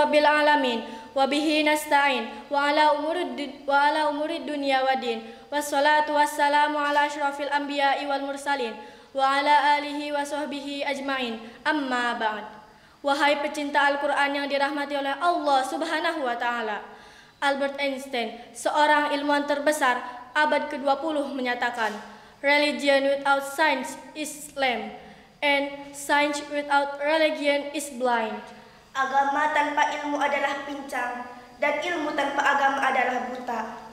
rabbil alamin wa bihi nasta'in wa ala umurid dunya waddin. Wassalatu wassalamu ala asyrafil anbiya'i wal mursalin wa ala alihi wa sahbihi ajmain. Amma ba'd. Wahai pecinta Al-Qur'an yang dirahmati oleh Allah Subhanahu wa taala. Albert Einstein, seorang ilmuwan terbesar abad ke-20, menyatakan, "Religion without science is lame, and science without religion is blind." Agama tanpa ilmu adalah pincang, dan ilmu tanpa agama adalah buta.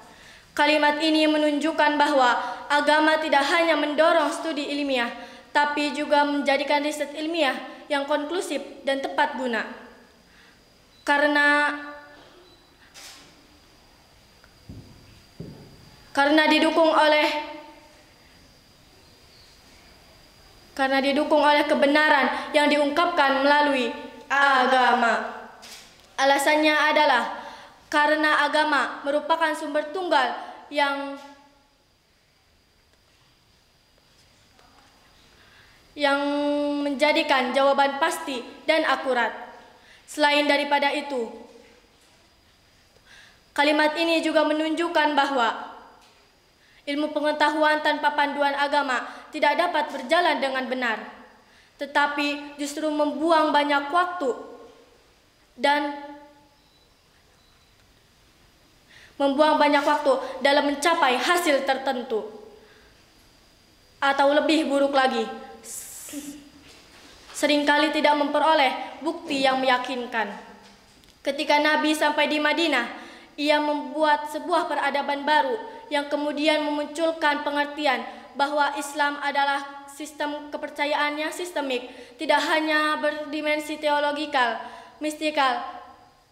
Kalimat ini menunjukkan bahwa agama tidak hanya mendorong studi ilmiah, tapi juga menjadikan riset ilmiah yang konklusif dan tepat guna. Karena didukung oleh kebenaran yang diungkapkan melalui agama. Alasannya adalah karena agama merupakan sumber tunggal yang menjadikan jawaban pasti dan akurat. Selain daripada itu, kalimat ini juga menunjukkan bahwa ilmu pengetahuan tanpa panduan agama tidak dapat berjalan dengan benar, tetapi justru membuang banyak waktu dalam mencapai hasil tertentu. Atau lebih buruk lagi, seringkali tidak memperoleh bukti yang meyakinkan. Ketika Nabi sampai di Madinah, ia membuat sebuah peradaban baru yang kemudian memunculkan pengertian bahwa Islam adalah sistem kepercayaannya sistemik, tidak hanya berdimensi teologikal, mistikal,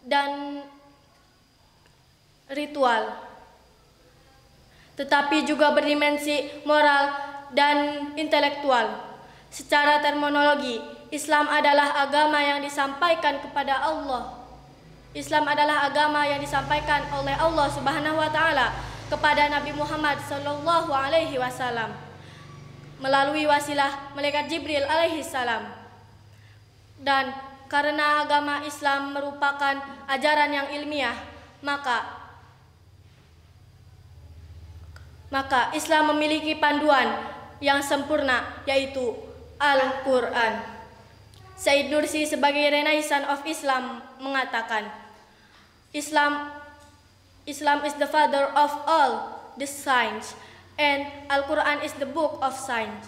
dan ritual, tetapi juga berdimensi moral dan intelektual. Secara terminologi, Islam adalah agama yang disampaikan kepada Allah. Islam adalah agama yang disampaikan oleh Allah Subhanahu wa taala kepada Nabi Muhammad sallallahu alaihi wasallam melalui wasilah malaikat Jibril alaihi salam. Dan karena agama Islam merupakan ajaran yang ilmiah, maka Islam memiliki panduan yang sempurna, yaitu Al-Qur'an. Said Nursi sebagai Renaissance of Islam mengatakan, Islam is the father of all the science, and Al-Quran is the book of science.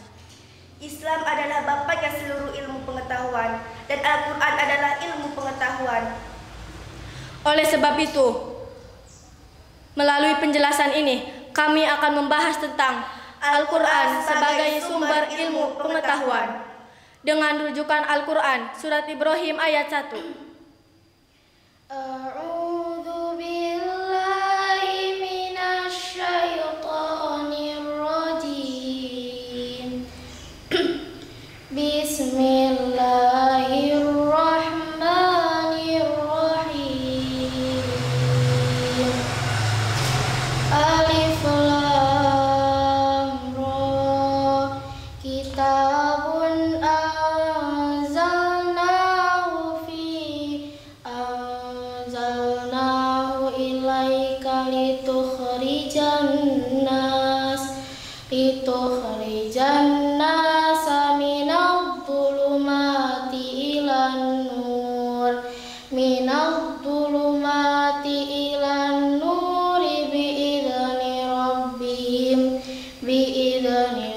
Islam adalah bapaknya seluruh ilmu pengetahuan, dan Al-Quran adalah ilmu pengetahuan. Oleh sebab itu, melalui penjelasan ini, kami akan membahas tentang Al-Quran sebagai sumber ilmu pengetahuan. Dengan rujukan Al-Quran, surat Ibrahim ayat 1. Bismillahirrahmanirrahim. Alif Lam Ra. Kitabun anzalnahu ilaika litukhrijan nas minadh-dhulumati ilan nuri biidzni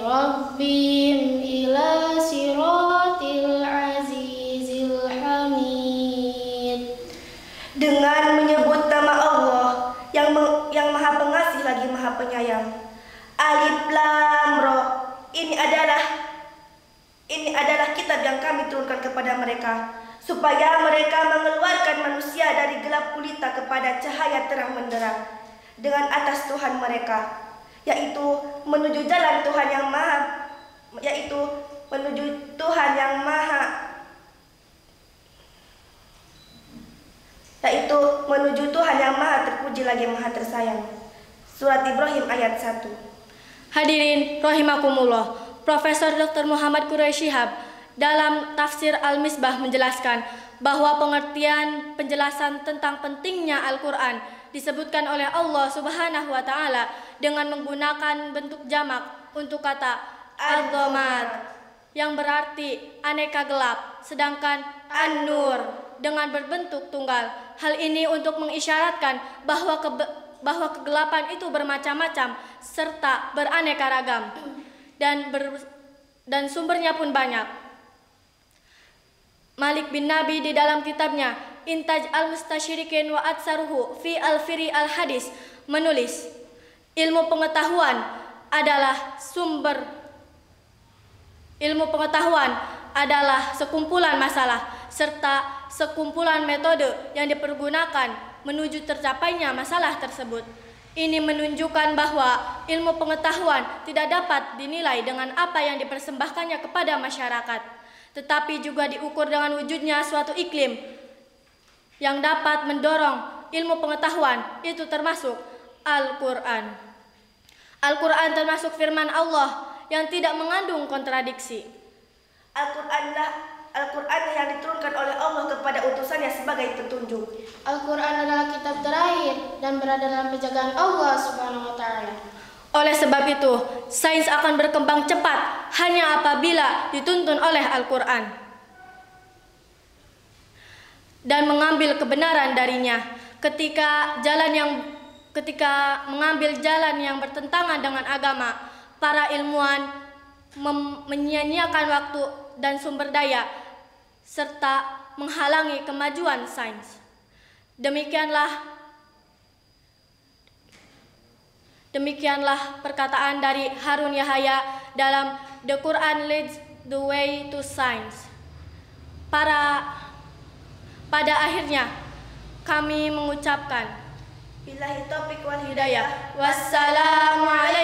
rabbihim ila siratil azizil hamid. Dengan menyebut nama Allah yang Maha Pengasih lagi Maha Penyayang. Alif Lam Ra. Ini adalah kitab yang kami turunkan kepada mereka, supaya mereka mengeluarkan manusia dari gelap gulita kepada cahaya terang benderang dengan atas Tuhan mereka, yaitu menuju jalan Tuhan yang maha, menuju Tuhan yang maha terpuji lagi maha tersayang. Surat Ibrahim ayat 1. Hadirin rahimakumullah, Profesor Dr. Muhammad Quraish Shihab Dalam tafsir Al-Misbah menjelaskan bahwa pengertian penjelasan tentang pentingnya Al-Quran disebutkan oleh Allah Subhanahu wa Ta'ala dengan menggunakan bentuk jamak untuk kata al-dhamad yang berarti aneka gelap, sedangkan an-nur dengan berbentuk tunggal. Hal ini untuk mengisyaratkan bahwa kegelapan itu bermacam-macam serta beraneka ragam dan sumbernya pun banyak. Malik bin Nabi di dalam kitabnya Intaj al-Mustasyrikin wa Atsaruhu fi al-Firi al-Hadis menulis, ilmu pengetahuan adalah sekumpulan masalah serta sekumpulan metode yang dipergunakan menuju tercapainya masalah tersebut. Ini menunjukkan bahwa ilmu pengetahuan tidak dapat dinilai dengan apa yang dipersembahkannya kepada masyarakat, tetapi juga diukur dengan wujudnya suatu iklim yang dapat mendorong ilmu pengetahuan, itu termasuk Al-Quran. Al-Quran termasuk firman Allah yang tidak mengandung kontradiksi. Al-Quran yang diturunkan oleh Allah kepada utusannya sebagai petunjuk. Al-Quran adalah kitab terakhir dan berada dalam penjagaan Allah Subhanahu wa Ta'ala. Oleh sebab itu, sains akan berkembang cepat hanya apabila dituntun oleh Al-Quran dan mengambil kebenaran darinya. Ketika mengambil jalan yang bertentangan dengan agama, para ilmuwan menyia-nyiakan waktu dan sumber daya serta menghalangi kemajuan sains. Demikianlah perkataan dari Harun Yahya dalam The Quran Leads the Way to Science. Pada akhirnya kami mengucapkan Billahi taufiq wal hidayah. Wassalamualaikum